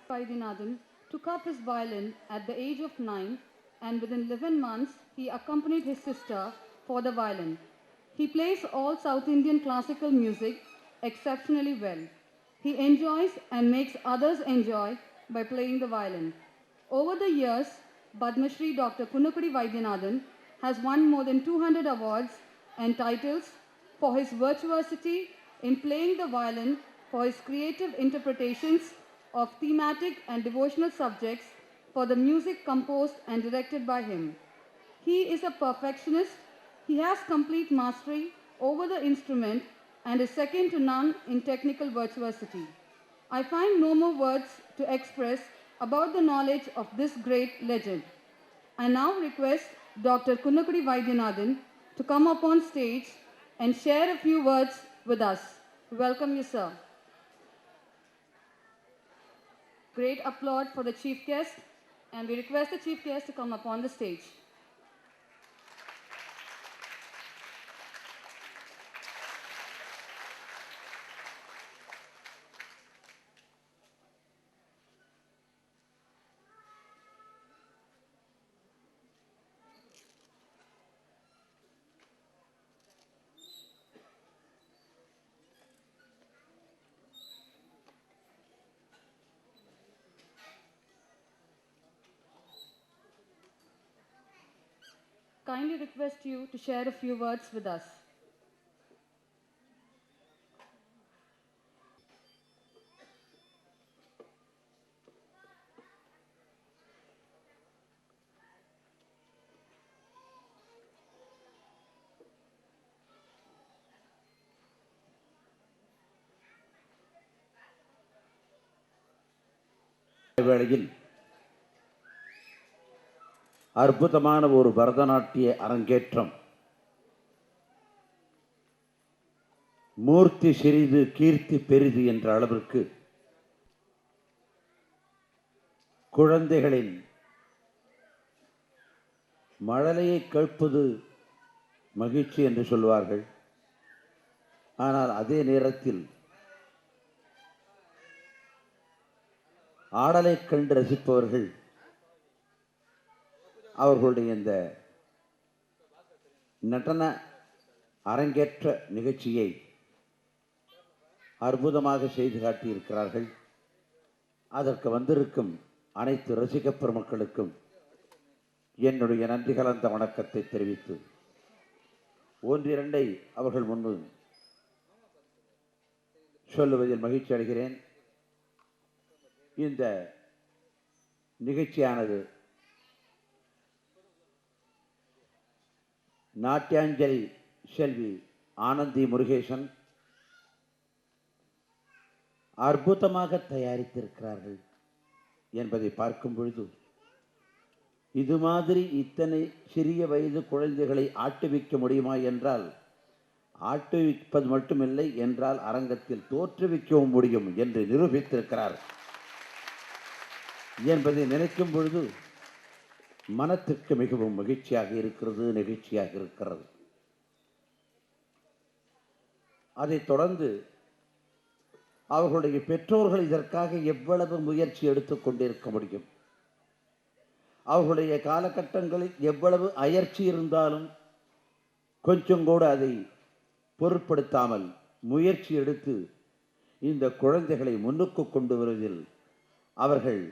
Vaidyanathan took up his violin at the age of 9 and within 11 months he accompanied his sister for the violin. He plays all South Indian classical music exceptionally well. He enjoys and makes others enjoy by playing the violin. Over the years, Padma Shri Dr. Kunnakudi Vaidyanathan has won more than 200 awards and titles for his virtuosity in playing the violin, for his creative interpretations of thematic and devotional subjects, for the music composed and directed by him. He is a perfectionist. He has complete mastery over the instrument and is second to none in technical virtuosity. I find no more words to express about the knowledge of this great legend. I now request Dr. Kunnakudi Vaidyanathan to come up on stage and share a few words with us. Welcome you, sir. Great applaud for the chief guest, and we request the chief guest to come up on the stage. Kindly request you to share a few words with us. வேளையில் அற்புதமான ஒரு பரதநாட்டிய அரங்கேற்றம். மூர்த்தி சிறிது கீர்த்தி பெரிது என்ற அளவிற்கு குழந்தைகளின் மழலையை கேட்பது மகிழ்ச்சி என்று சொல்வார்கள். ஆனால் அதே நேரத்தில் ஆடலை கண்டு ரசிப்பவர்கள் அவர்களுடைய இந்த நடன அரங்கேற்ற நிகழ்ச்சியை அற்புதமாக செய்து காட்டியிருக்கிறார்கள். அதற்கு வந்திருக்கும் அனைத்து ரசிக பெருமக்களுக்கும் என்னுடைய நன்றி கலந்த வணக்கத்தை தெரிவித்து ஒன்றிரண்டை அவர்கள் முன்பு சொல்லுவதில் மகிழ்ச்சி அடைகிறேன். இந்த நிகழ்ச்சியானது நாட்டியாஞ்சலி செல்வி ஆனந்தி முருகேசன் அற்புதமாக தயாரித்திருக்கிறார்கள் என்பதை பார்க்கும் பொழுது இது மாதிரி இத்தனை சிறிய வயது குழந்தைகளை ஆட்டுவிக்க முடியுமா என்றால், ஆட்டுவிப்பது மட்டுமில்லை என்றால் அரங்கத்தில் தோற்றுவிக்கவும் முடியும் என்று நிரூபித்திருக்கிறார் என்பதை நினைக்கும் பொழுது மனத்திற்கு மிகவும் மகிழ்ச்சியாக இருக்கிறது, நெகிழ்ச்சியாக இருக்கிறது. அதைத் தொடர்ந்து அவர்களுடைய பெற்றோர்கள் இதற்காக எவ்வளவு முயற்சி எடுத்துக் கொண்டிருக்க முடியும். அவர்களுடைய காலகட்டங்களில் எவ்வளவு அயற்சி இருந்தாலும் கொஞ்சம் கூட அதை பொருட்படுத்தாமல் முயற்சி எடுத்து இந்த குழந்தைகளை முன்னுக்கு கொண்டு வருவதில் அவர்கள்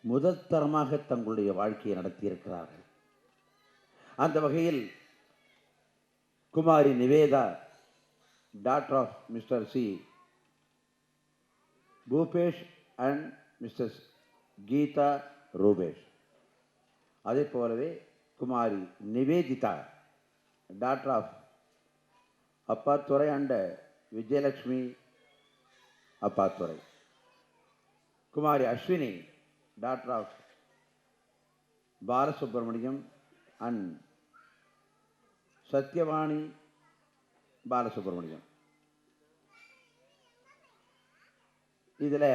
முதல் தரமாக தங்களுடைய வாழ்க்கையை நடத்தியிருக்கிறார்கள். அந்த வகையில் Kumari Nivetha, daughter of mister C Bhupesh and mister Geetha Rupesh, அதே போலவே Kumari Nivedita, daughter of Appadurai and Vijayalakshmi Appadurai, Kumari Ashwini, daughter of Balasubramaniam and Sathyavani Balasubramaniam. இதில்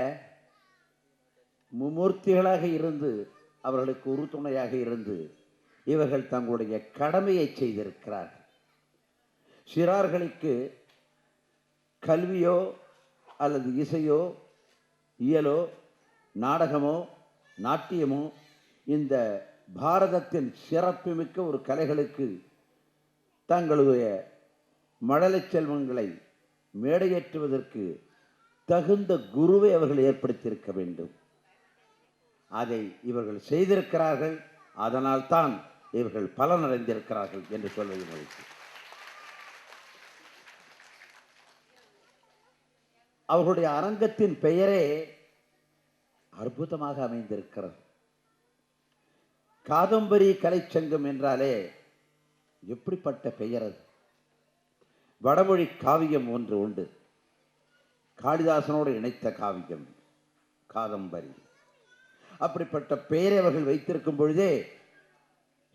மும்மூர்த்திகளாக இருந்து அவர்களுக்கு உறுதுணையாக இருந்து இவர்கள் தங்களுடைய கடமையை செய்திருக்கிறார்கள். சிறார்களுக்கு கல்வியோ அல்லது இசையோ இயலோ நாடகமோ நாட்டியமோ இந்த பாரதத்தின் சிறப்புமிக்க ஒரு கலைகளுக்கு தங்களுடைய மழலை செல்வங்களை மேடையேற்றுவதற்கு தகுந்த குருவை அவர்கள் ஏற்படுத்தியிருக்க வேண்டும். அதை இவர்கள் செய்திருக்கிறார்கள். அதனால் தான் இவர்கள் பலனடைந்திருக்கிறார்கள் என்று சொல்வது மகிழ்ச்சி. அவர்களுடைய அரங்கத்தின் பெயரே அற்புதமாக அமைந்திருக்கிறது. காதம்பரி கலைச்சங்கம் என்றாலே எப்படிப்பட்ட பெயர் அது! வடமொழி காவியம் ஒன்று உண்டு, காளிதாசனோடு இணைத்த காவியம் காதம்பரி. அப்படிப்பட்ட பெயரை அவர்கள் வைத்திருக்கும் பொழுதே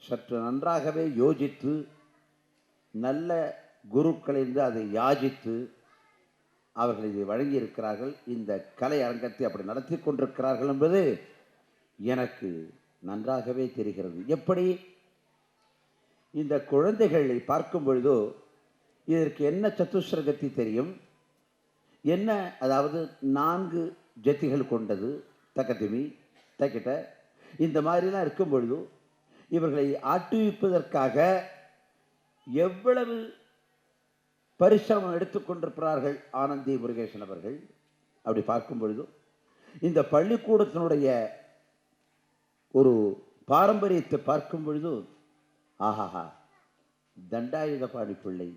சற்று நன்றாகவே யோசித்து நல்ல குருக்களிருந்து அதை யாசித்து அவர்கள் இதை வழங்கியிருக்கிறார்கள். இந்த கலை அரங்கத்தை அப்படி நடத்தி கொண்டிருக்கிறார்கள் என்பது எனக்கு நன்றாகவே தெரிகிறது. எப்படி இந்த குழந்தைகளை பார்க்கும் பொழுதோ இதற்கு என்ன சத்துஸ்ரகத்தி தெரியும், என்ன, அதாவது 4 ஜத்திகள் கொண்டது, தக்கத்திமி தக்கிட்ட, இந்த மாதிரிலாம் இருக்கும் பொழுது இவர்களை ஆட்டுவிப்பதற்காக எவ்வளவு பரிசிரமம் எடுத்துக்கொண்டிருக்கிறார்கள் ஆனந்தி முருகேசன் அவர்கள். அப்படி பார்க்கும் பொழுது இந்த பள்ளிக்கூடத்தினுடைய ஒரு பாரம்பரியத்தை பார்க்கும் பொழுது ஆஹாஹா, தண்டாயுதபாணி பிள்ளை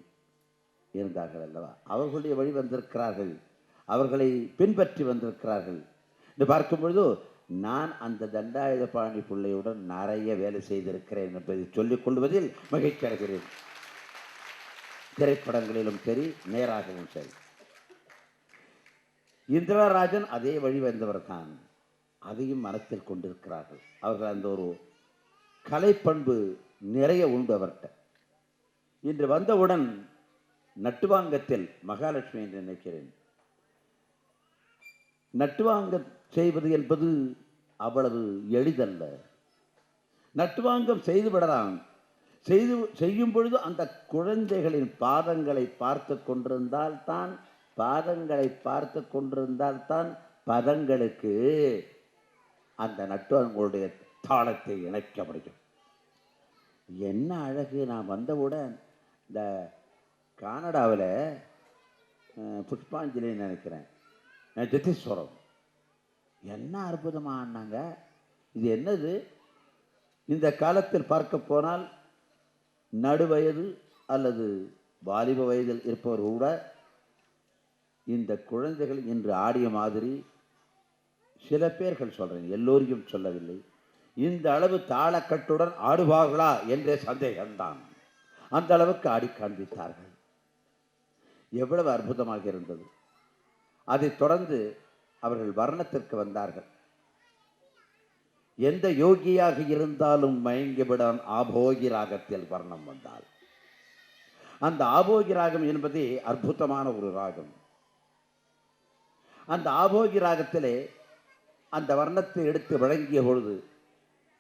இருந்தார்கள் அல்லவா, அவர்களுடைய வழி வந்திருக்கிறார்கள், அவர்களை பின்பற்றி வந்திருக்கிறார்கள் என்று பார்க்கும் பொழுது நான் அந்த தண்டாயுதபாணி பிள்ளையுடன் நிறைய வேலை செய்திருக்கிறேன் என்பதை சொல்லிக் கொள்வதில் மகிழ்ச்சி அடைகிறேன். திரைப்படங்களிலும் சரி, நேராகவும் சரி. இந்திரராஜன் அதே வழி வந்தவர் தான், அதையும் மனத்தில் கொண்டிருக்கிறார்கள். அவர்கள் அந்த ஒரு கலைப்பண்பு நிறைய உண்டு அவர்கிட்ட. இன்று வந்தவுடன் நட்டுவாங்கத்தில் மகாலட்சுமி என்று நினைக்கிறேன். நட்டுவாங்கம் செய்வது என்பது அவ்வளவு எளிதல்ல. நட்டுவாங்கம் செய்து விடலாம். செய்யும் பொழுது அந்த குழந்தைகளின் பாதங்களை பார்த்து கொண்டிருந்தால் தான் பதங்களுக்கு அந்த நட்டுவாங்களுடைய தாளத்தை இணைக்க முடியும். என்ன அழகு! நான் வந்தவுடன் இந்த கனடாவில் புஷ்பாஞ்சலின்னு நினைக்கிறேன், ஜெதீஸ்வரம் என்ன அற்புதமாக ஆனாங்க. இது என்னது? இந்த காலத்தில் பார்க்க போனால் நடுவயது அல்லது வாலிப வயதில் இருப்பவர் கூட இந்த குழந்தைகள் இன்று ஆடிய மாதிரி, சில பேர்கள் சொல்கிறேன், எல்லோரையும் சொல்லவில்லை, இந்த அளவு தாளக்கட்டுடன் ஆடுவார்களா என்றே சந்தேகம்தான். அந்த அளவுக்கு ஆடி காண்பித்தார்கள். எவ்வளவு அற்புதமாக இருந்தது! அதைத் தொடர்ந்து அவர்கள் வர்ணத்திற்கு வந்தார்கள். எந்த யோகியாக இருந்தாலும் மயங்கிவிடான் ஆபோகி ராகத்தில் வர்ணம் வந்தால், அந்த ஆபோகி ராகம் என்பதே அற்புதமான ஒரு ராகம். அந்த ஆபோகி ராகத்திலே அந்த வர்ணத்தை எடுத்து வழங்கிய பொழுது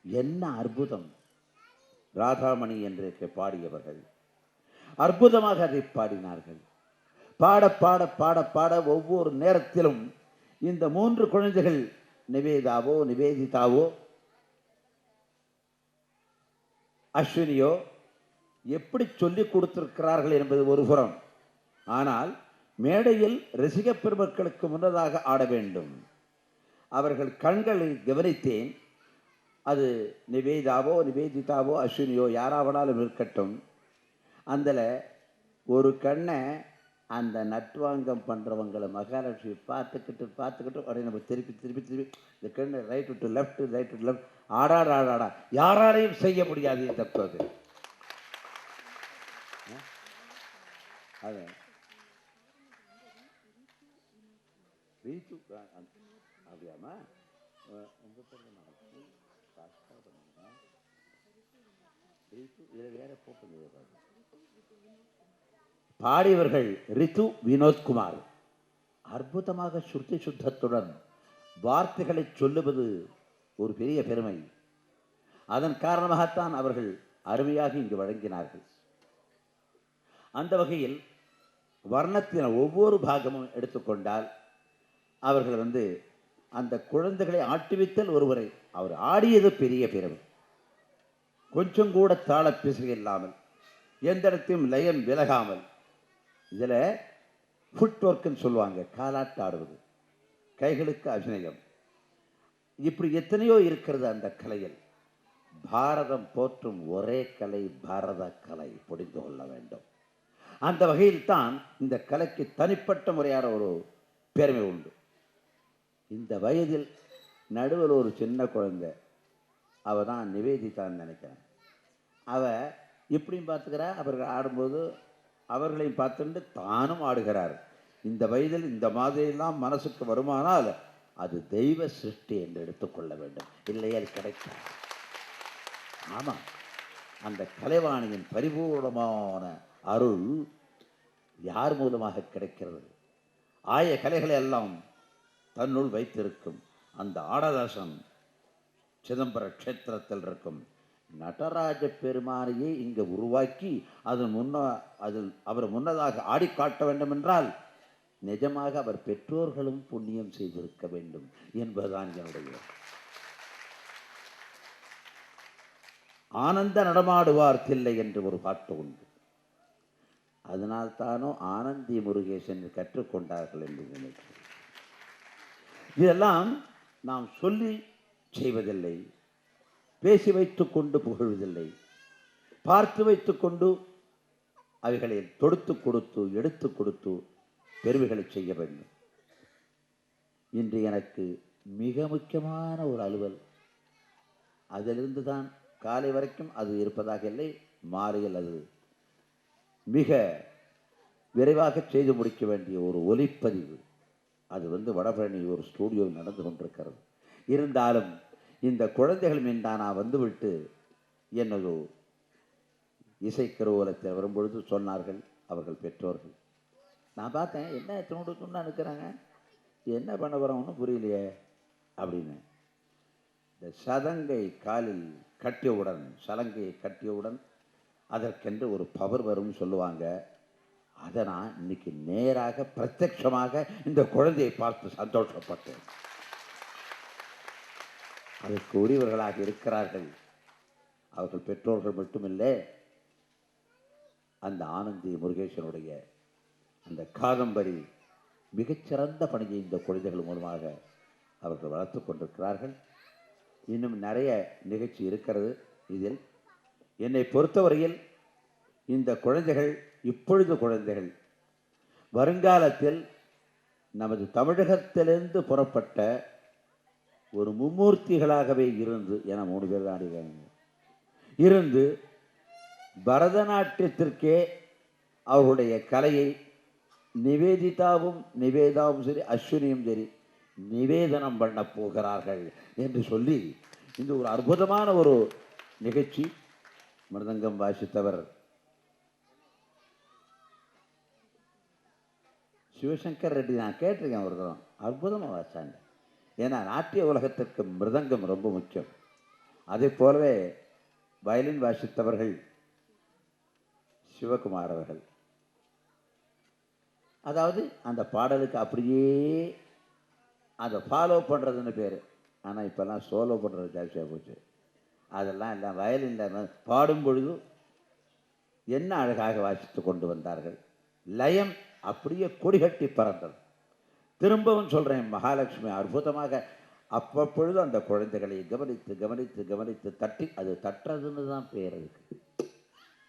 என்ன அற்புதம்! ராதாமணி என்று பாடியவர்கள் அற்புதமாக அதை பாடினார்கள். பாட பாட பாட பாட ஒவ்வொரு நேரத்திலும் இந்த 3 குழந்தைகள், நிவேதாவோ நிவேதிதாவோ அஸ்வினியோ எப்படி சொல்லிக் கொடுத்திருக்கிறார்கள் என்பது ஒரு புறம். ஆனால் மேடையில் ரசிக பெருமக்களுக்கு முன்னதாக ஆட வேண்டும். அவர்கள் கண்களை கவனித்தேன். அது நிவேதாவோ நிவேதிதாவோ அஸ்வினியோ யாராவனாலும் இருக்கட்டும், அதில் ஒரு கண்ணை அந்த நட்வாங்கம் பண்ணுறவங்களை மகாலட்சுமி பார்த்துக்கிட்டு அப்படியே நம்ம திருப்பி இந்த கண்ணு ரைட்டு டு லெஃப்ட் ஆடாடா யாராலையும் செய்ய முடியாது இந்த தத்துவது. அது அப்படியாமா இதில் வேற போட்டு பாடியவர்கள் ரித்து வினோத்குமார். அற்புதமாக சுருதி சுத்தத்துடன் வார்த்தைகளை சொல்லுவது ஒரு பெரிய பெருமை. அதன் காரணமாகத்தான் அவர்கள் அருமையாக இங்கு வழங்கினார்கள். அந்த வகையில் வர்ணத்தின் ஒவ்வொரு பாகமும் எடுத்துக்கொண்டால் அவர்கள் அந்த குழந்தைகளை ஆட்டுவித்தல் ஒருவரை, அவர் ஆடியது பெரிய பிறகு, கொஞ்சம் கூட தாள பிசகு இல்லாமல், எந்த இடத்தையும் லயம் விலகாமல். இதில் ஃபுட் ஒர்க்குன்னு சொல்லுவாங்க, காலாட்டு ஆடுவது, கைகளுக்கு அபிநயம், இப்படி எத்தனையோ இருக்கிறது அந்த கலையில். பாரதம் போற்றும் ஒரே கலை பாரத கலை, புரிந்து கொள்ள வேண்டும். அந்த வகையில் தான் இந்த கலைக்கு தனிப்பட்ட முறையான ஒரு பெருமை உண்டு. இந்த வயதில் நடுவில் ஒரு சின்ன குழந்தை, அவள் தான் நிவேதிதான்னு நினைக்கிறேன். அவள் இப்படியும் பார்த்துக்கிறா, அவர்கள் ஆடும்போது அவர்களையும் பார்த்துட்டு தானும் ஆடுகிறார். இந்த வயதில் இந்த மாதிரியெல்லாம் மனசுக்கு வருமானால் அது தெய்வ சிருஷ்டி என்று எடுத்துக்கொள்ள வேண்டும், இல்லையே அது கிடைக்காது. ஆமாம், அந்த கலைவாணியின் பரிபூர்ணமான அருள் யார் மூலமாக கிடைக்கிறது? ஆய கலைகளை எல்லாம் தன்னுள் வைத்திருக்கும் அந்த ஆடதாசன் சிதம்பர க்ஷேத்திரத்தில் இருக்கும் நடராஜ பெருமானையே இங்கே உருவாக்கி அதில் அவர் முன்னதாக ஆடி காட்ட வேண்டும் என்றால் நிஜமாக அவர் பெற்றோர்களும் புண்ணியம் செய்திருக்க வேண்டும் என்பதுதான் என்னுடைய. ஆனந்த நடமாடுவார் தில்லை என்று ஒரு பாட்டு உண்டு. அதனால்தானோ ஆனந்தி முருகேசன் கற்றுக்கொண்டார்கள் என்று நினைக்கிறேன். இதெல்லாம் நாம் சொல்லி செய்வதில்லை, பேசி வைத்துக் கொண்டு புகழ்வதில்லை, பார்த்து வைத்துக் கொண்டு அவைகளை தொடுத்து கொடுத்து எடுத்து கொடுத்து பெருமைகளை செய்ய வேண்டும். இன்று எனக்கு மிக முக்கியமான ஒரு அலுவல், அதிலிருந்து தான் காலை வரைக்கும் அது இருப்பதாக இல்லை, மாலையில் அது மிக விரைவாக செய்து முடிக்க வேண்டிய ஒரு ஒலிப்பதிவு. அது வடபழனி ஒரு ஸ்டூடியோ நடந்து கொண்டிருக்கிறது. இருந்தாலும் இந்த குழந்தைகள் மீன் நான் வந்துவிட்டு என்னது இசைக்கருவூலத்தில் வரும்பொழுது சொன்னார்கள் அவர்கள் பெற்றோர்கள். நான் பார்த்தேன், என்ன தூண்டு துண்டா நிற்கிறாங்க, என்ன பண்ண போகிறோம்னு புரியலையே அப்படின்னு. இந்த சதங்கை காலில் கட்டியவுடன், சலங்கையை கட்டியவுடன் அதற்கென்று ஒரு பவர் வரும்னு சொல்லுவாங்க. அதை நான் இன்னைக்கு நேராக பிரத்யட்சமாக இந்த குழந்தையை பார்த்து சந்தோஷப்பட்டேன். அதற்கு உரியவர்களாக இருக்கிறார்கள் அவர்கள் பெற்றோர்கள் மட்டுமில்லை, அந்த ஆனந்தி முருகேசனுடைய அந்த காதம்பரி மிகச்சிறந்த பணியை இந்த குழந்தைகள் மூலமாக அவர்கள் வளர்த்து கொண்டிருக்கிறார்கள். இன்னும் நிறைய நிகழ்ச்சி இருக்கிறது. இதில் என்னை பொறுத்தவரையில் இந்த குழந்தைகள், இப்பொழுது குழந்தைகள் வருங்காலத்தில் நமது தமிழகத்திலிருந்து புறப்பட்ட ஒரு மும்மூர்த்திகளாகவே இருந்து, என 3 பேர் ஆடிவாங்க இருந்து பரதநாட்டியத்திற்கே அவருடைய கலையை நிவேதாவும் சரி, அஸ்வினியும் சரி நிவேதனம் பண்ண போகிறார்கள் என்று சொல்லி இந்த ஒரு அற்புதமான ஒரு நிகழ்ச்சி. மிருதங்கம் வாசித்தவர் சிவசங்கர் ரெட்டி, நான் கேட்டிருக்கேன், ஒரு தரம் அற்புதமாக வாசித்தாங்க. ஏன்னா நாட்டிய உலகத்திற்கு மிருதங்கம் ரொம்ப முக்கியம். அதே போலவே வயலின் வாசித்தவர்கள் சிவகுமார் அவர்கள். அதாவது அந்த பாடலுக்கு அப்படியே அதை ஃபாலோ பண்ணுறதுன்னு பேர். ஆனால் இப்போல்லாம் சோலோ பண்ணுறது ஜாஸ்தியாக போச்சு. அதெல்லாம் இல்லை, வயலின் பாடும் பொழுது என்ன அழகாக வாசித்து கொண்டு வந்தார்கள். லயம் அப்படியே கொடிகட்டி பறந்தது. திரும்பவும் சொல்கிறேன், மகாலட்சுமி அற்புதமாக அப்பப்பொழுது அந்த குழந்தைகளை கவனித்து கவனித்து கவனித்து தட்டி, அது தட்டுறதுன்னு தான் பேர் அதுக்கு.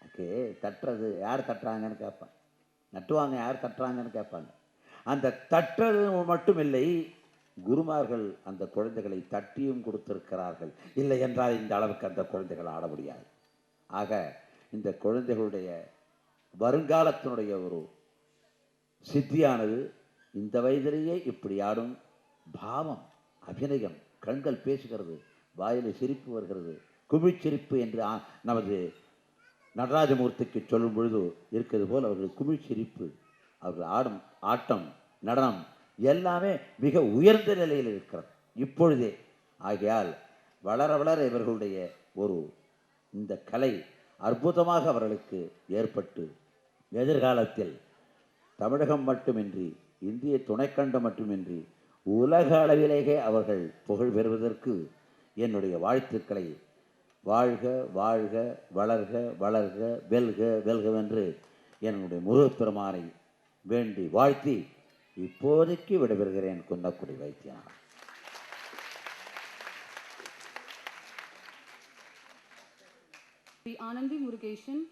ஓகே, தட்டுறது யார் தட்டுறாங்கன்னு கேட்பாங்க, நட்டுவாங்க யார் தட்டுறாங்கன்னு கேட்பாங்க. அந்த தட்டுறது மட்டும் இல்லை, குருமார்கள் அந்த குழந்தைகளை தட்டியும் கொடுத்திருக்கிறார்கள். இல்லை என்றால் இந்த அளவுக்கு அந்த குழந்தைகள் ஆட முடியாது. ஆக இந்த குழந்தைகளுடைய வருங்காலத்தினுடைய ஒரு சித்தியானது இந்த வயதிலேயே இப்படி ஆடும் பாவம், அபிநயம், கண்கள் பேசுகிறது, வாயில் சிரிப்பு வருகிறது, குமிழ்ச்சிரிப்பு என்று நமது நடராஜமூர்த்திக்கு சொல்லும் பொழுது இருக்கிறது போல் அவர்கள் குமிழ்ச்சிரிப்பு, அவர்கள் ஆடும் ஆட்டம், நடனம் எல்லாமே மிக உயர்ந்த நிலையில் இருக்கிறது இப்பொழுதே. ஆகையால் வளர வளர இவர்களுடைய ஒரு இந்த கலை அற்புதமாக அவர்களுக்கு ஏற்பட்டு எதிர்காலத்தில் தமிழகம் மட்டுமின்றி, இந்திய துணைக்கண்டம் மட்டுமின்றி உலக அளவிலேயே அவர்கள் புகழ் பெறுவதற்கு என்னுடைய வாழ்த்துக்களை வாழ்க வாழ்க வளர்க வளர்க வெல்க வெல்கவென்று என்னுடைய முருகப்பெருமானை வேண்டி வாழ்த்தி இப்போதைக்கு விடைபெறுகிறேன். Kunnakudi Vaidyanathan. Anandi Murugeshan,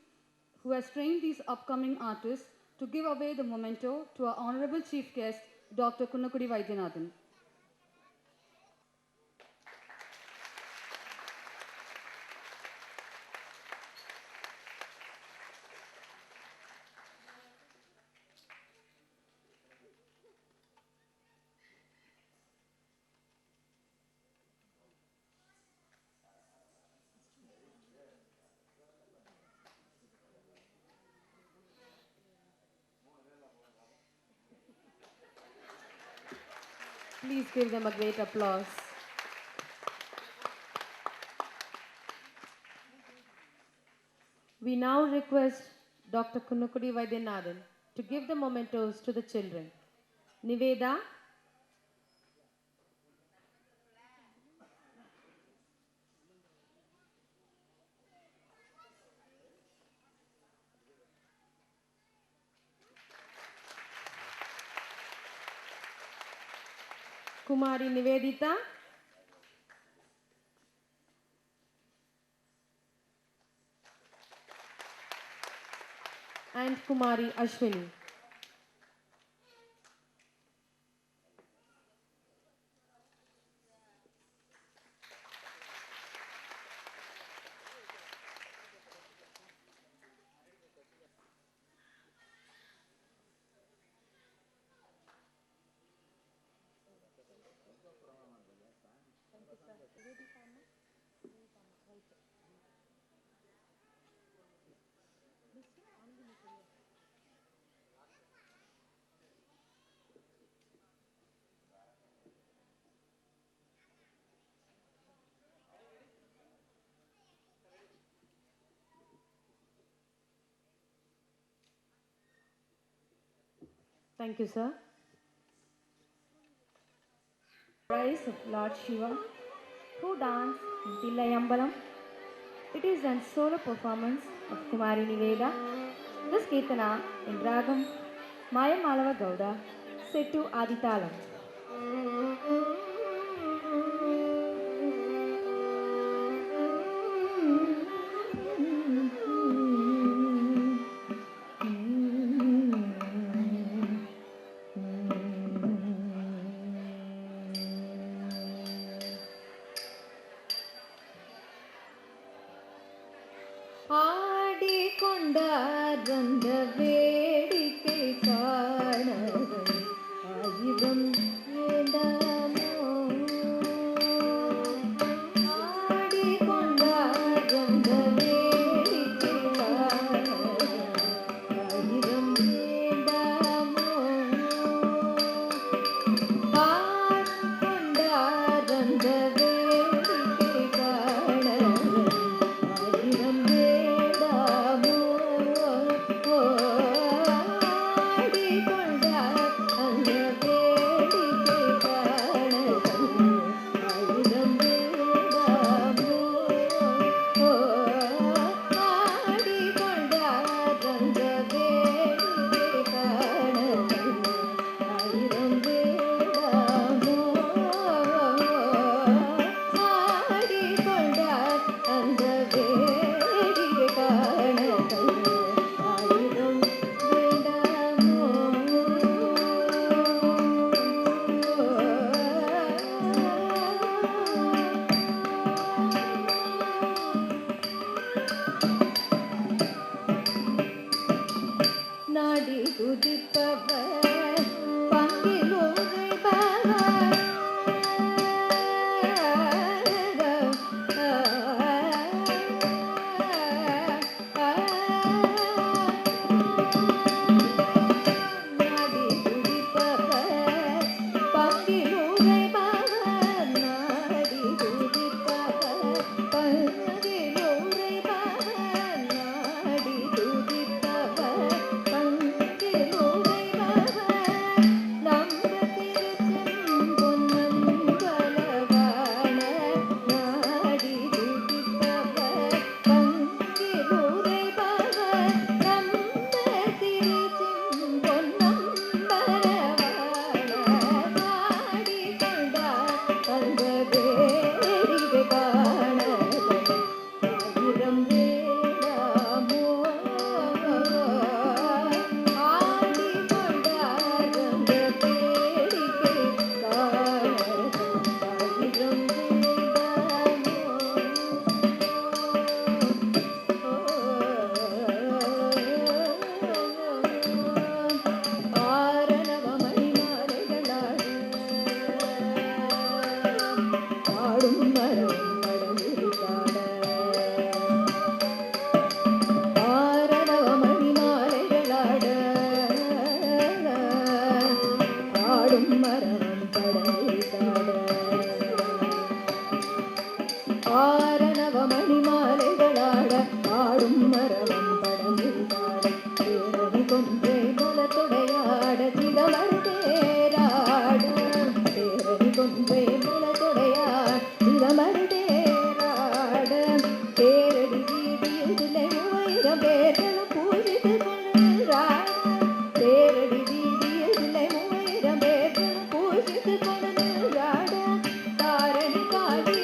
who has trained these upcoming artists to give away the memento to our honorable chief guest, Dr. Kunnakudi Vaidyanathan. Please give them a great applause. We now request Dr. Kunnakudi Vaidyanathan to give the mementos to the children. Niveda, Kumari Nivedita, and Kumari Ashwini. Thank you, sir. Rise of Lord Shiva, who danced in Tillayambalam. It is a solo performance of Kumari Niveda. This Kirtana in Ragam Maya Malava Gauda, set to Aditalam. ஆடிக்கொண்டார்ந்த வேடிக்கை காணவன் ஆயுதம் வேண்டாமோ ஆடிக்கொண்டார்ந்த வேடிக்கை காணவன் ஆயுதம் வேண்டாமோ ஆடிக்கொண்டார்ந்த வேடிக்கை காணவன் ஆயுதம் வேண்டாமோ அந்த வேடிக்கை காண ஆயிரம் வேண்டாமோ ஆடி கொண்டார் அந்த வேடிக்கை காண ஆயிரம் ஆரணவமணி மாலைகளாட ஆடும் மரவம் படமிருந்தாட தேரணி கொன்றை முலத்தொடையாட திடமர் தேராட தேரணி கொன்றை முலத்தொடையாட திடமர் தேராட தேரடி வீதியில் தில்லை மூவாயிரம் பேர்களும் பூஜித்து கொண்டாட தேரடி வீதியில் தில்லை மூவாயிரம் பேர்களும் பூஜித்து கொண்டாட தாரணி காளி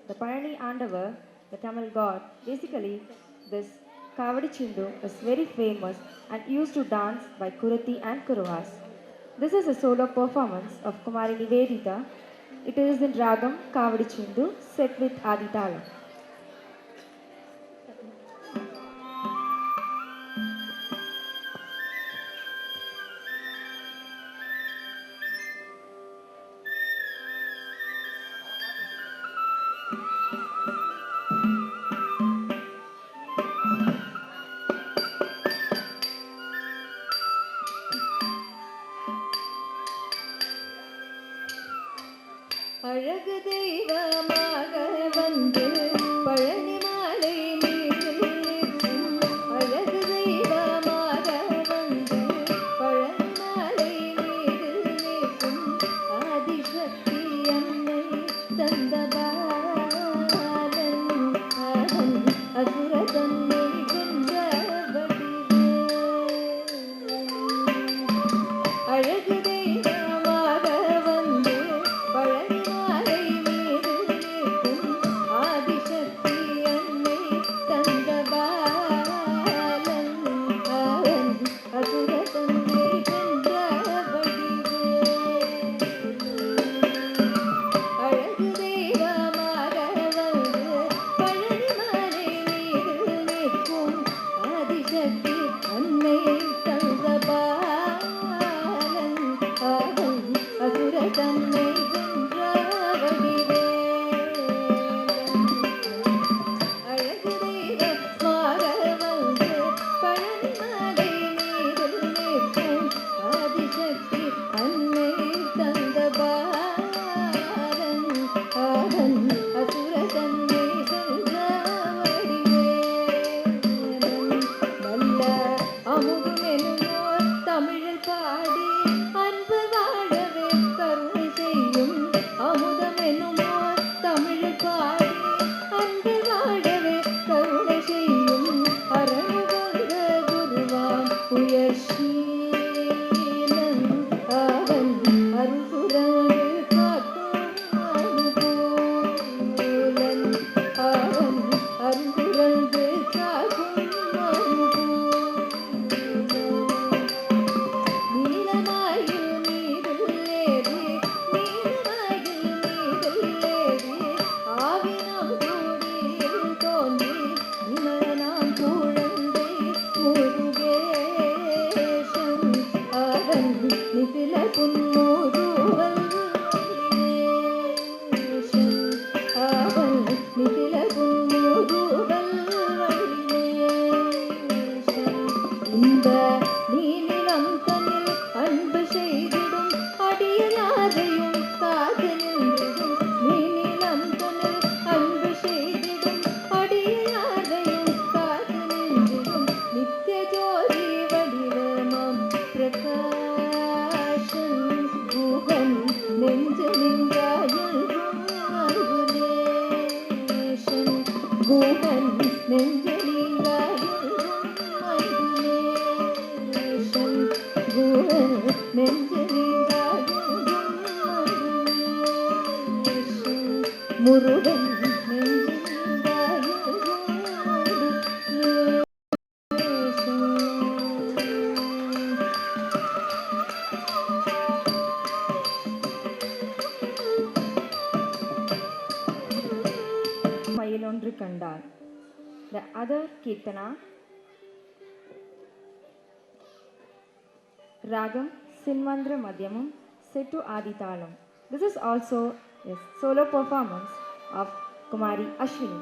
The Palani Andavar, the Tamil god, basically this Kavadi Chindu is very famous and used to dance by Kuruthi and Kuruvas. This is a solo performance of Kumari Nivedita. It is in Ragam Kavadi Chindu set with Adi Talam. அழகு தெய்வமாக வந்து பழனி மாலை மீதில் நிற்கும் அழகு தெய்வமாக வந்து பழனி மாலை மீதில் நிற்கும் ஆதிசக்தி அன்னை தந்த பாலன் அவன் அசுர தன்னை வென்ற வடிவே அழகு தெய்வமாக வந்து பழனி நீல புன்முறுவல் வள்ளினேசன் அவள் நிகில புன்முறுவல் வள்ளினேசன் இந்த நீநிலம் தன்னில் அன்பு செய்திடும் அடியனாரையும் காத்து நின்றிடும் நீநிலம் தன்னில் அன்பு செய்திடும் அடியனாரையும் காத்து நின்றிடும் நித்திய ஜோதி வடிவமாம் பிரகாசன் குகன் நெஞ்சு நின்றாயும் அன்புநேசன் குகன் நெஞ்சு நின்றாயும் அன்புநேசன் குகன் நெஞ்சு நின்றாயும் அன்புநேசன் முருகன் நெஞ்சு நின்றாயும் அன்புநேசன். மயிலொன்று கண்டார். The other Kirtana, Ragam Sinmandra Madhyamam set to Aditalam. This is also a solo performance of Kumari Ashwini.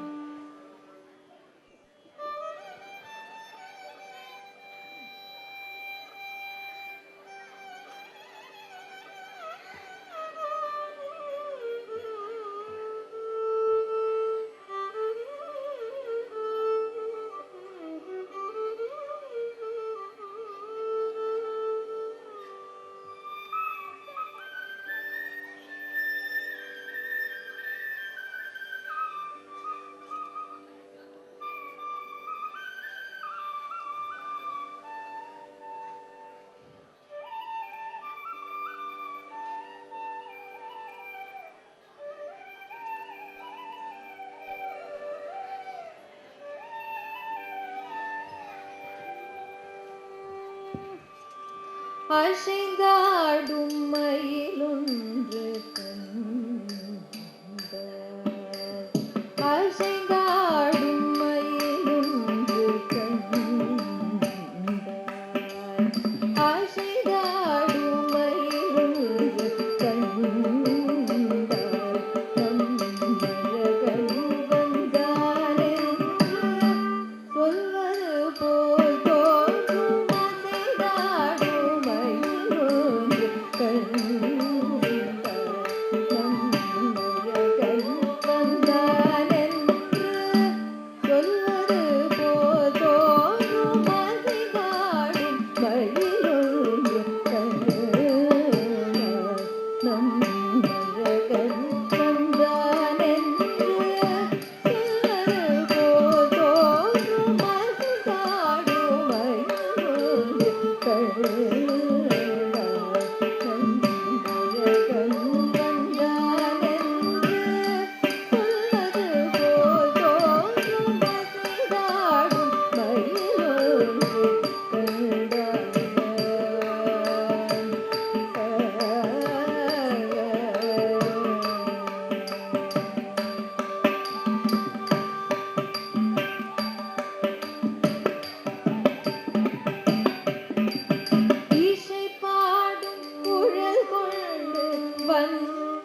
அசைந்தாடும் மயிலொன்று கண்டார். அசைந்தாடும் மயிலொன்று கண்டார். அசைந்தாடும் மயிலொன்று கண்டார். நம்மழகன் வந்தானென்று சொல்வது போல் தோன்றும் அசைந்தாடும் மயிலொன்று கண்டார். நம்மழகன் வந்தானென்று சொல்வது போல் தோன்றும் அசைந்தாடும் மயிலொன்று கண்டார். நம்மழகன் வந்தானென்று சொல்வது போல் தோன்றும் அசைந்தாடும் மயிலொன்று கண்டார். நம்மழகன் வந்தானென்று சொல்வது போல் தோன்றும் அசைந்தாடும் மயிலொன்று இசை பாடும் குழல் கொண்டு வந்தார்.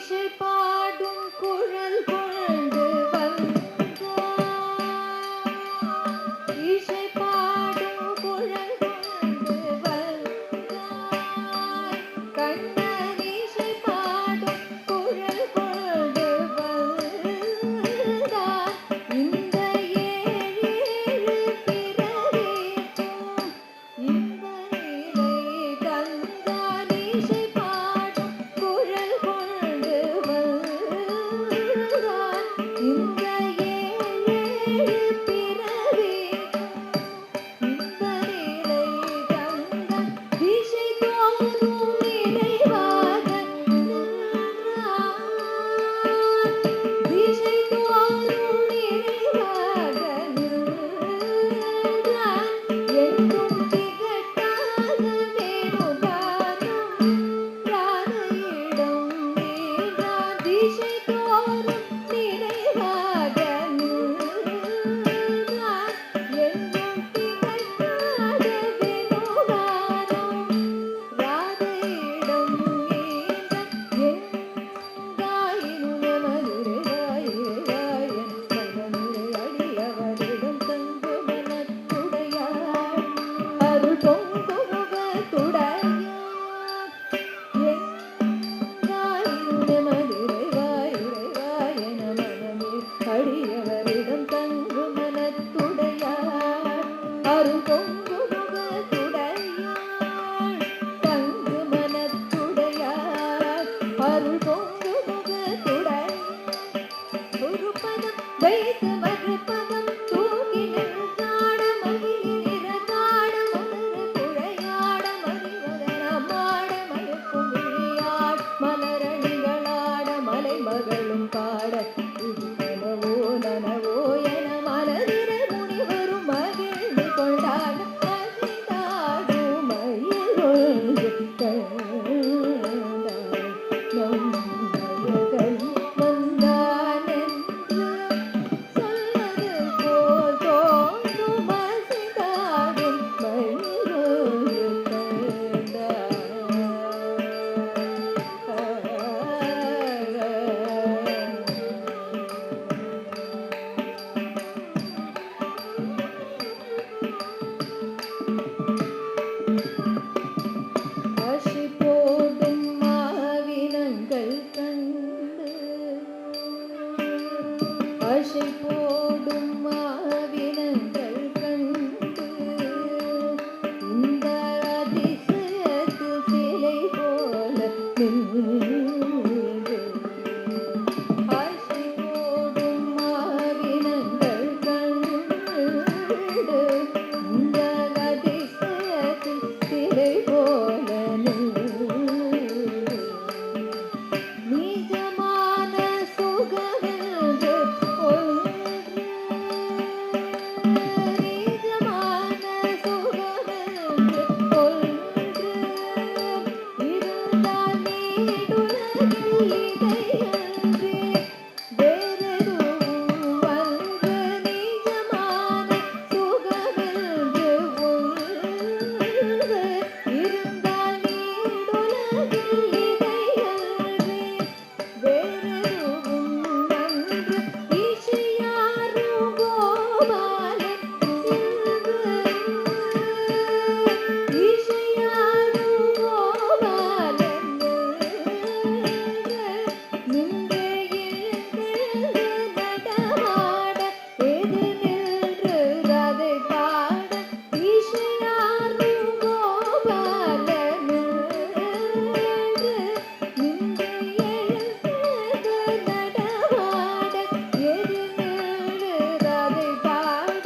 இசை பாடும் குழல் கொண்டு வந்தார். இசை பாடும் குழல் கொண்டு வந்தார். கண்ணன் இசை பாடும் குழல் கொண்டு வந்தார். இந்த ஏழேழு பிறவிக்கும் இன்ப நிலை தந்தார். இசை பாடும் குழல் கொண்டு வந்தார். இந்த ஏழேழு பிறவிக்கும் இன்ப நிலை தந்தார். திசை தோறும் நிலை அருள் பொங்கு முகத்துடன் ஒரு பதம் வைத்து மறுபதம் தூக்கி நின்றாட மகிழ் நிறகாட மலர குழையாட மகிழ்வதனமாட மயக்கும் விழியாட மலரணிகளாட மலை மகளும் பாட நனவோ நனவோ என மலரிர முனிவரும் மகிழ்ந்து கொண்டாட மகிழ்ந்தாடும் மயில் ஆசி போடும் மாவினங்கள் கண்டு ஆசை போடும் மாவினங்கள் கண்டு இந்த அதிசயத்து சிலை போல நின்று ஆசை போடும் மாவினங்கள் கண்டு இந்த அதிசயத்து சிலை போல நிஜமான சுகமென்று ஒன்று நிஜமான சுகமென்று ஒன்று இருந்தால் நீடுலகில் இதையன்றி வேறெதுவும் அன்று நிஜமான சுகமென்று ஒன்று இருந்தால் நீடுலகில் இதையன்றி வேறெதுவும் அன்று ஈசையாரும் கோபாலன் சிந்து ஈசையாரும் கோபாலன் நின்று எழுந்து நடமாட எது நின்று அதை பாட ஈசையாரும் கோபாலன் நின்று எழுந்து நடமாட எது நின்று அதை பாட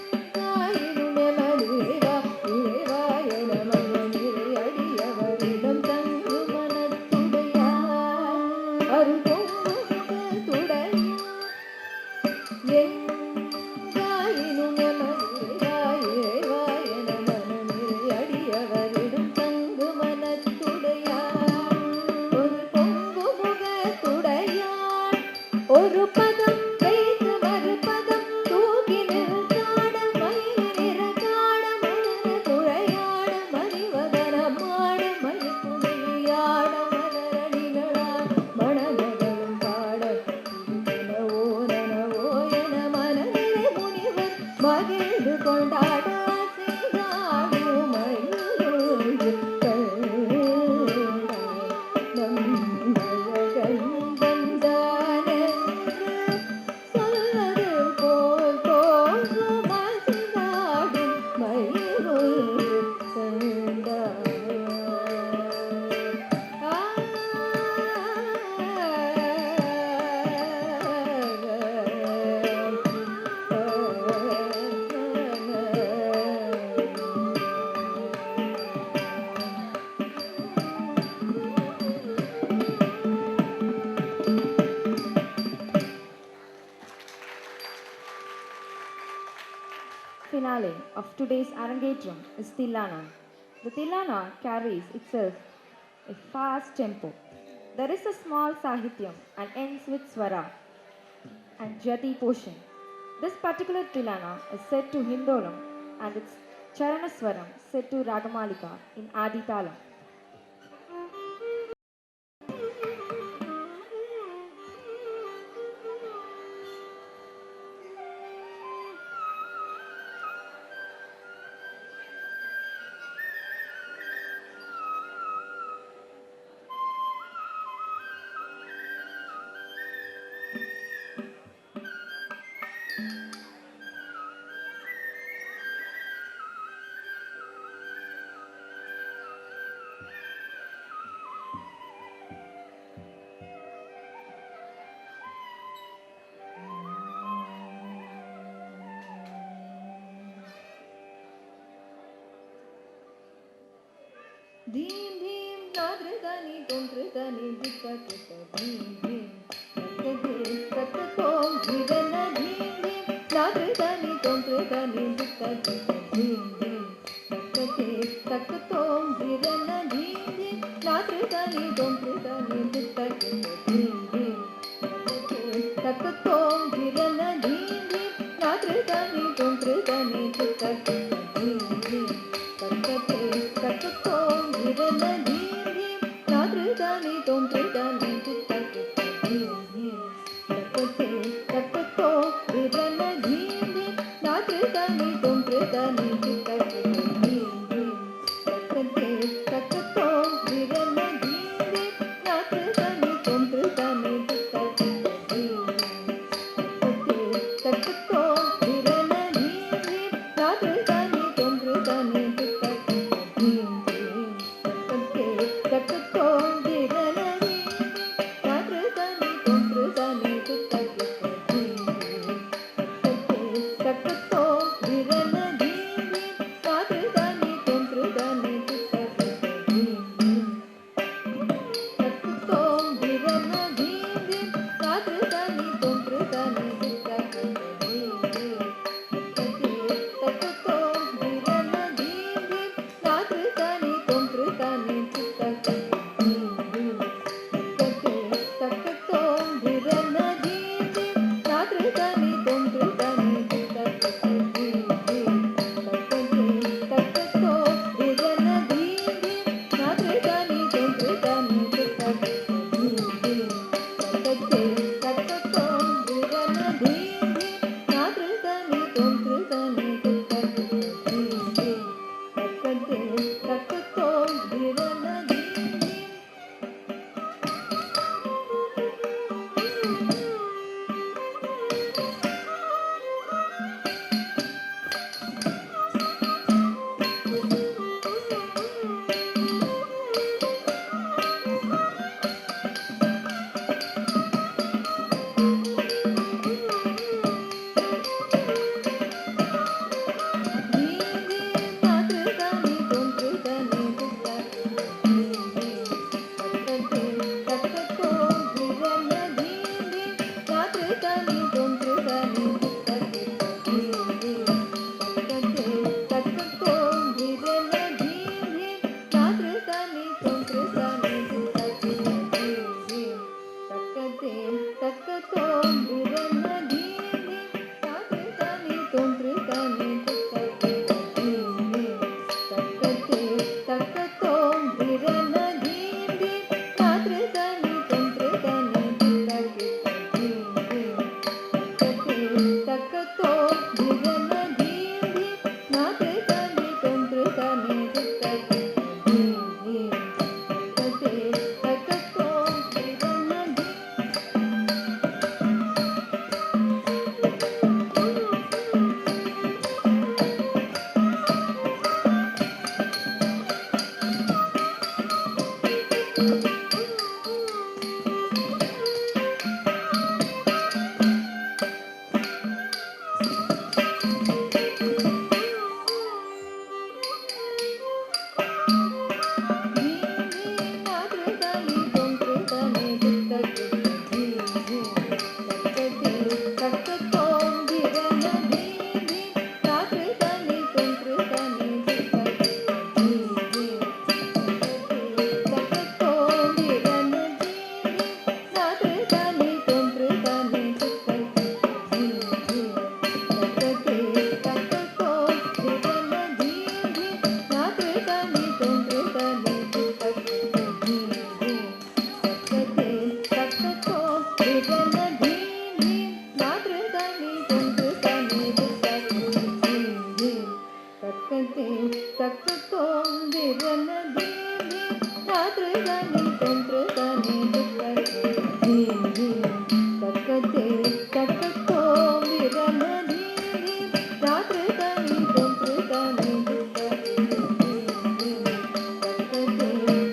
எங்காயினும் மனிதா இறைவா என மனிதரை அடியவரிடம் தங்கு மனத்துடையார் அருள் பொங்கு முகத்துடன் எங்காயினும் மனிதா இறைவா என மனிதரை அடியவரிடம் தங்கு மனத்துடையார் ஒரு பொங்கு முகத்துடையார் ஒரு பதம் வைத்து மறுபதம் தூக்கி நின்றாட மயில் நிறகாட மலர குழையாட மணிவதனமாட மயக்குமையாட மலரணிகளாட மணமகளும் பாட நனவோ நனவோ என மனநிலை முனிவர் மகிழ்ந்து கொண்டாட செய்தாடும் மயில் நம் அழகன் வந்தானென்று சொல்வது போல் தோன்றும் அசைந்தாடும் மயில் Finale of today's Arangetram is Tillana. The Tillana carries itself a fast tempo. There is a small sahityam and ends with swara and jati portion. This particular Tillana is set to Hindolam and its Charanaswaram set to Ragamalika in Adi Talam. धीम धीम नाद्र दानी तोंत्र दानी दिक्का किता धीम धीम तक तोम धीरन धीम धीम नाद्र दानी तोंत्र दानी दिक्का किता धीम धीम तक तोम धीरन धीम धीम नाद्र दानी तोंत्र दानी दिक्का किता धीम धीम तक तोम धीरन धीम धीम नाद्र दानी तोंत्र दानी दिक्का किता धीम धीम तक तोम धीरन धीम धीम नाद्र दानी तोंत्र दानी दिक्का किता धीम धीम तक तोम धीरन धीम धीम नाद्र दानी तोंत्र दानी दिक्का किता धीम धीम तक तोम धीरन धीम धीम नाद्र दानी तोंत्र दानी दिक्का किता धीम धीम तक तोम धीरन धीम धीम नाद्र दानी तोंत्र दानी दिक्का किता धीम धीम तक तोम धीरन धीम धीम नाद्र दानी तोंत्र दानी दिक्का किता धीम धीम तक तोम धीरन धीम धीम नाद्र दानी तोंत्र दानी दिक्का किता धीम धीम तक तोम धीरन धीम धीम नाद्र दानी तोंत्र दानी दिक्का किता धीम धीम तक तोम धीरन धीम धीम नाद्र दानी तोंत्र दानी दिक्का किता धीम धीम तक तोम धीरन धीम धीम नाद्र दानी तोंत्र दानी दिक्का किता धीम धीम तक तोम धीरन धीम धीम नाद्र दानी तोंत्र दानी दिक्का किता धीम धीम तक तोम धीरन धीम धीम नाद्र दानी तोंत्र दानी दिक्का किता धीम धीम तक तोम धीरन धीम धीम धीम धीम नाद्र दानी तोंत्र दानी दिक्का किता धीम धीम तक तोम धीरन धीम धीम नाद्र दानी तोंत्र दानी दिक्का किता धीम धीम तक तोम धीरन धीम धीम नाद्र दानी तोंत्र दानी दिक्का किता धीम धीम तक तोम धीरन धीम धीम नाद्र दानी तोंत्र दानी दिक्का किता धीम धीम तक तोम धीरन धीम धीम नाद्र दानी तोंत्र दानी दिक्का किता धीम धीम तक तोम धीरन धीम धीम नाद्र दानी तोंत्र दानी दिक्का किता धीम धीम तक तोम धीरन धीम धीम धीम नाद्र दानी तोंत्र दानी दिक्का किता धीम धीम तक तोम धीरन धीम धीम नाद्र दानी तोंत्र दानी दिक्का किता धीम धीम तक तोम धीरन धीम धीम नाद्र दानी तोंत्र दानी दिक्का किता धीम धीम तक तोम धीरन धीम धीम नाद्र दानी तोंत्र दानी दिक्का किता धीम धीम तक तोम धीरन धीम धीम नाद्र दानी तोंत्र दानी दिक्का किता धीम धीम तक तोम धीरन धीम धीम नाद्र दानी तोंत्र दानी दिक्का किता धीम धीम तक तोम धीरन धीम धीम नाद्र दानी तोंत्र दानी दिक्का किता धीम धीम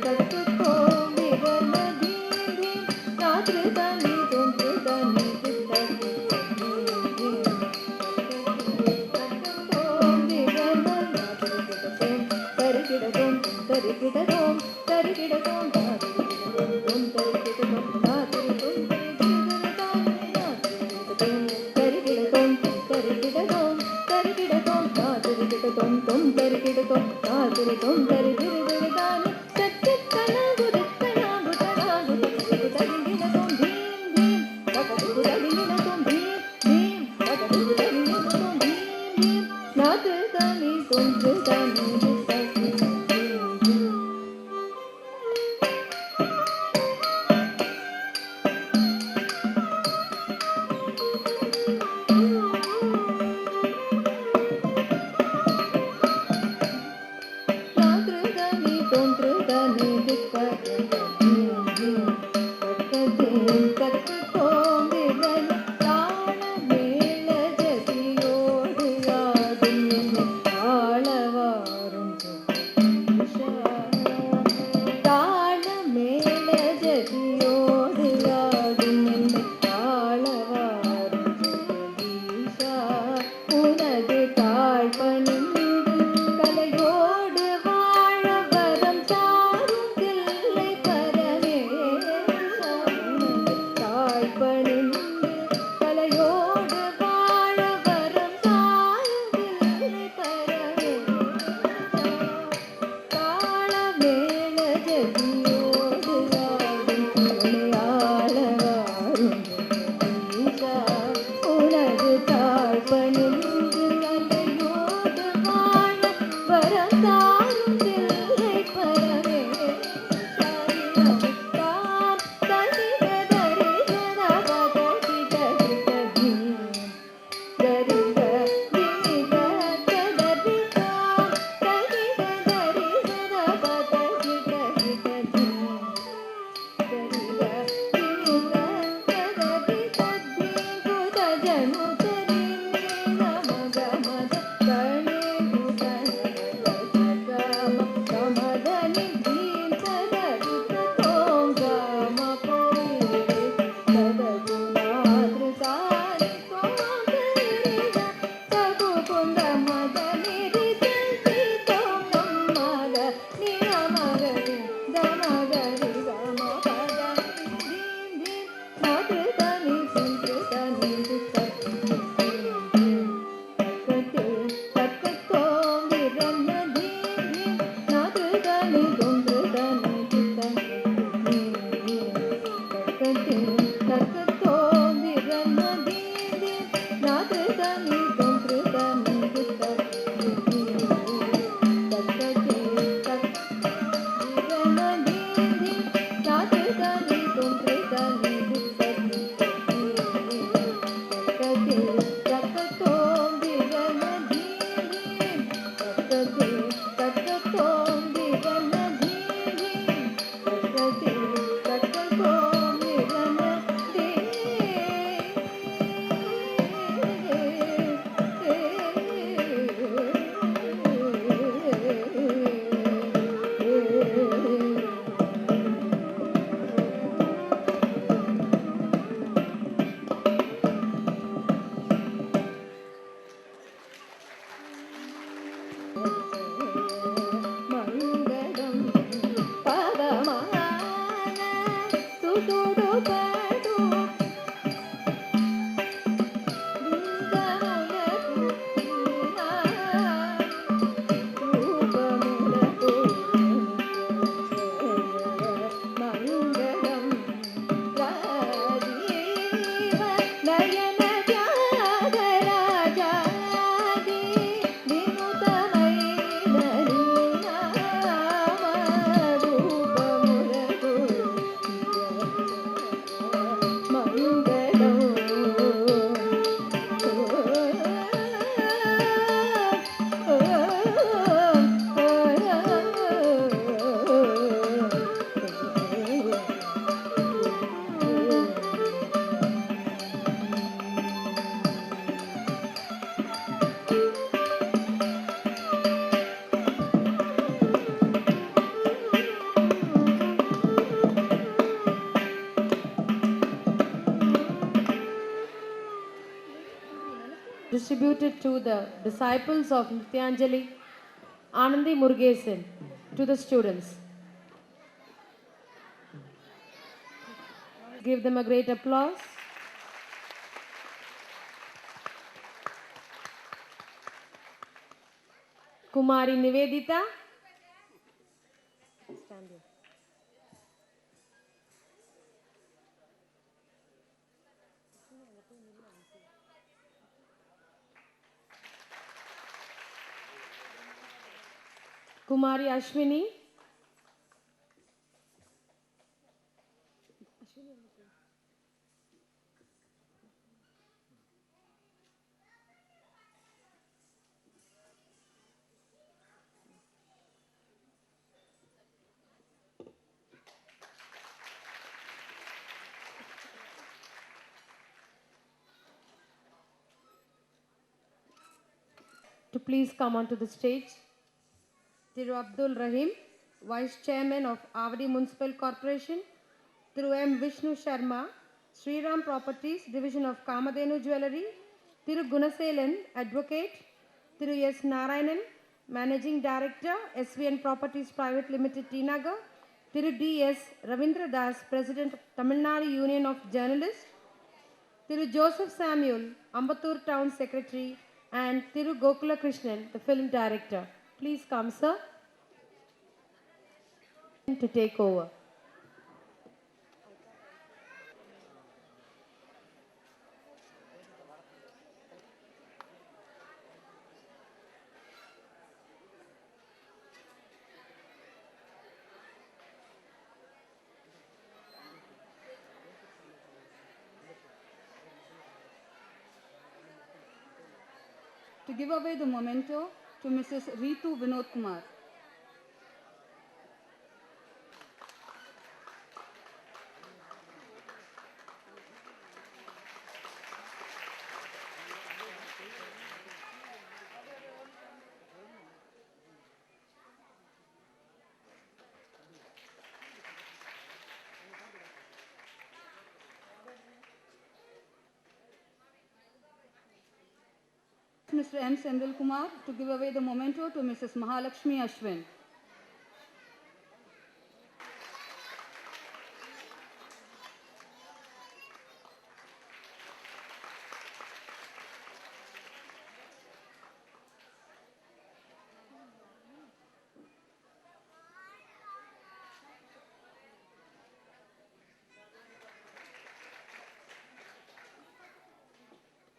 तक तोम धीरन धीम धीम नाद्र दानी तोंत्र दानी दिक्का किता धीम धीम तक तोम Dhiran धीम distributed to the disciples of Nityanjali, Anandi Murugesan, to the students. give them a great applause. Kumari Nivedita. Stand here. Kumari Ashwini. To please come onto the stage. Thiru Abdul Rahim, Vice Chairman of Avadi Municipal Corporation. Thiru M. Vishnu Sharma, Sriram Properties, Division of Kamadhenu Jewellery. Thiru Gunaselan, Advocate. Thiru S. Narayanan, Managing Director, SVN Properties Private Limited, T. Nagar. Thiru D. S. Ravindra Das, President, Tamil Nadu Union of Journalists. Thiru Joseph Samuel, Ambattur Town Secretary, and Thiru Gokula Krishnan, the Film Director. Please come, sir, to take over. To give away the memento to Mrs. Ritu Vinod Kumar. Mr. M. Sendil Kumar to give away the memento to Mrs. Mahalakshmi Ashwin.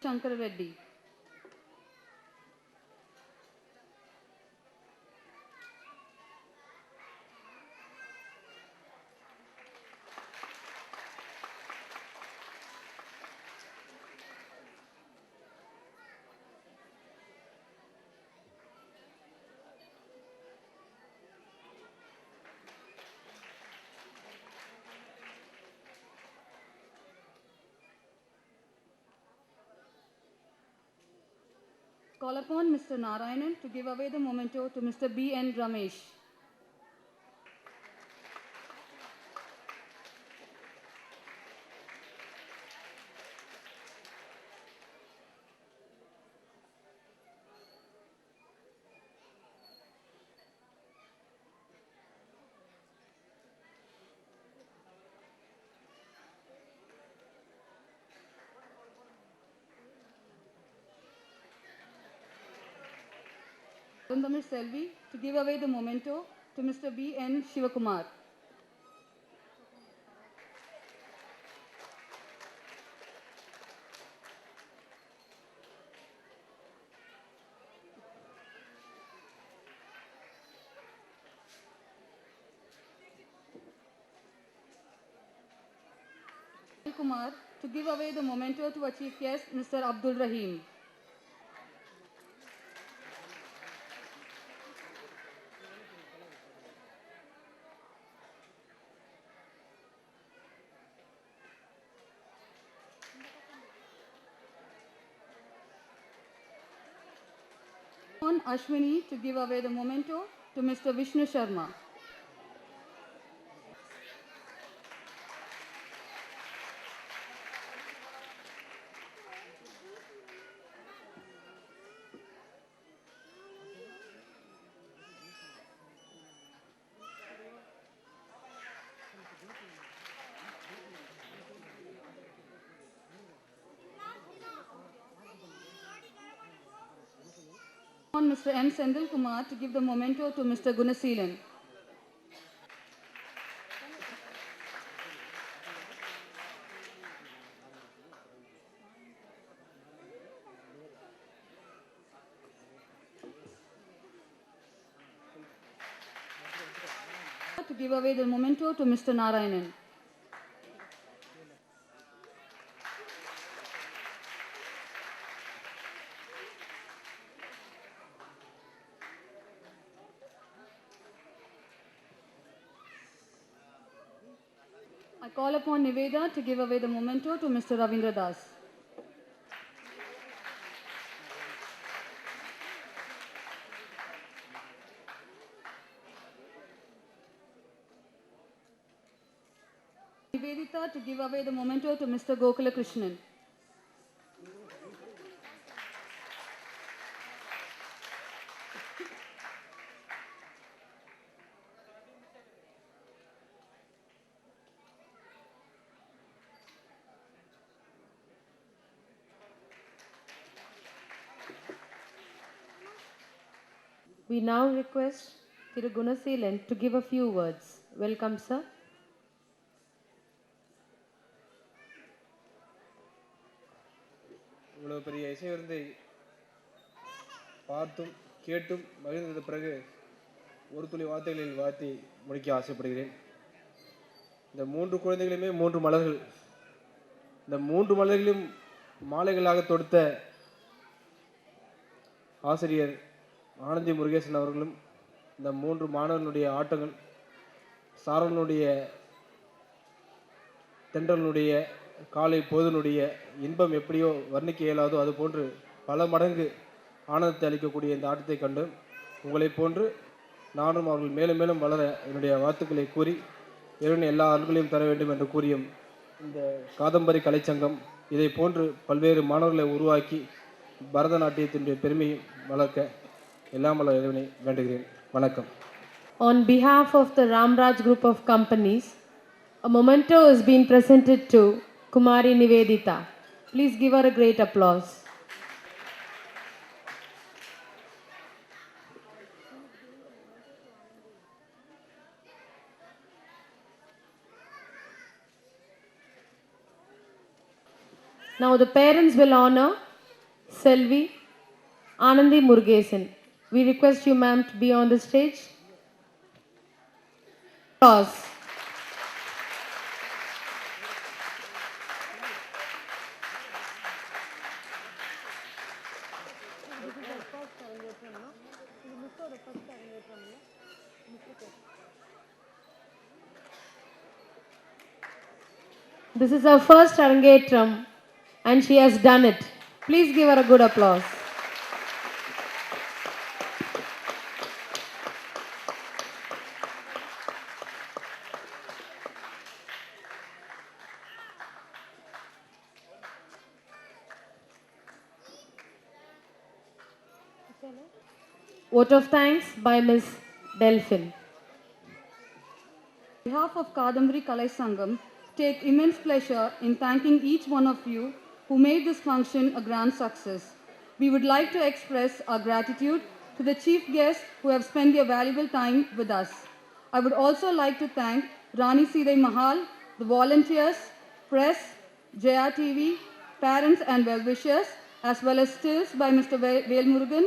Shankar Reddy. Call upon Mr. Narayanan to give away the memento to Mr. B. N. Ramesh. Arundami Selvi to give away the memento to Mr. B. N. Shivakumar. Kumar to give away the memento to a chief guest, Mr. Abdul Rahim. On Ashwini to give away the memento to Mr. Vishnu Sharma. On Mr. M. Sendil Kumar to give the memento to Mr. Gunaseelan. To give away the memento to Mr. Narayanan. I call upon Niveda to give away the memento to Mr. Ravindra Das. Nivedita to give away the memento to Mr. Gokula Krishnan. We now request Thiru Gunaseelan to give a few words. Welcome, sir. இவ்வளோ பெரிய இசை விருந்தை பார்த்தும் கேட்டும் மகிழ்ந்த பிறகு ஒரு துளி வார்த்தைகளில் வாழ்த்தி முடிக்க ஆசைப்படுகிறேன். இந்த 3 குழந்தைகளுமே 3 மலர்கள். இந்த 3 மலர்களையும் மாலைகளாக தொடுத்த ஆசிரியர் ஆனந்தி முருகேசன் அவர்களும் இந்த 3 மாணவர்களுடைய ஆட்டங்கள் சாரனுடைய தென்றலுடைய காலை பொழுதனுடைய இன்பம் எப்படியோ வர்ணிக்க இயலாதோ அதுபோன்று பல மடங்கு ஆனந்தத்தை அளிக்கக்கூடிய இந்த ஆட்டத்தை கண்டு உங்களைப் போன்று நானும் அவர்கள் மேலும் மேலும் வளர என்னுடைய வாழ்த்துக்களை கூறி இறைவன் எல்லா அருள்களையும் தர வேண்டும் என்று கூறியும் இந்த காதம்பரி கலைச்சங்கம் இதை போன்று பல்வேறு மாணவர்களை உருவாக்கி பரதநாட்டியத்தினுடைய பெருமையை வளர்க்க எல்லாம் வல்ல இறைவனை வேண்டுகிறேன். வணக்கம். On behalf of the Ramraj Group of Companies, a memento is being presented to Kumari Nivedita. Please give her a great applause. Now the parents will honor Selvi Anandi Murugesan. We request you, ma'am, to be on the stage. Applause. This is her first Arangetram and she has done it. Please give her a good applause. Vote of thanks by Ms. Delphin. On behalf of Kadambari Kalai Sangam, take immense pleasure in thanking each one of you who made this function a grand success. We would like to express our gratitude to the chief guests who have spent their valuable time with us. I would also like to thank Rani Sidai Mahal, the volunteers, press, Jaya TV, parents and well-wishers, as well as stills by Mr. Velmurugan,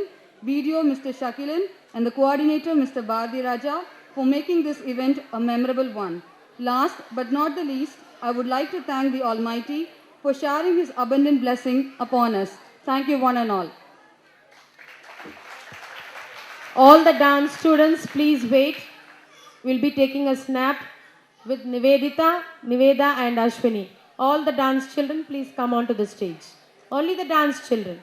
video Mr. Shakilin, and the coordinator Mr. Bhardi Raja for making this event a memorable one. Last but not the least, I would like to thank the Almighty for showering His abundant blessing upon us. Thank you one and all. All the dance students, please wait. We'll be taking a snap with Nivedita, Niveda and Ashwini. All the dance children, please come onto the stage. Only the dance children.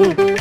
Ooh.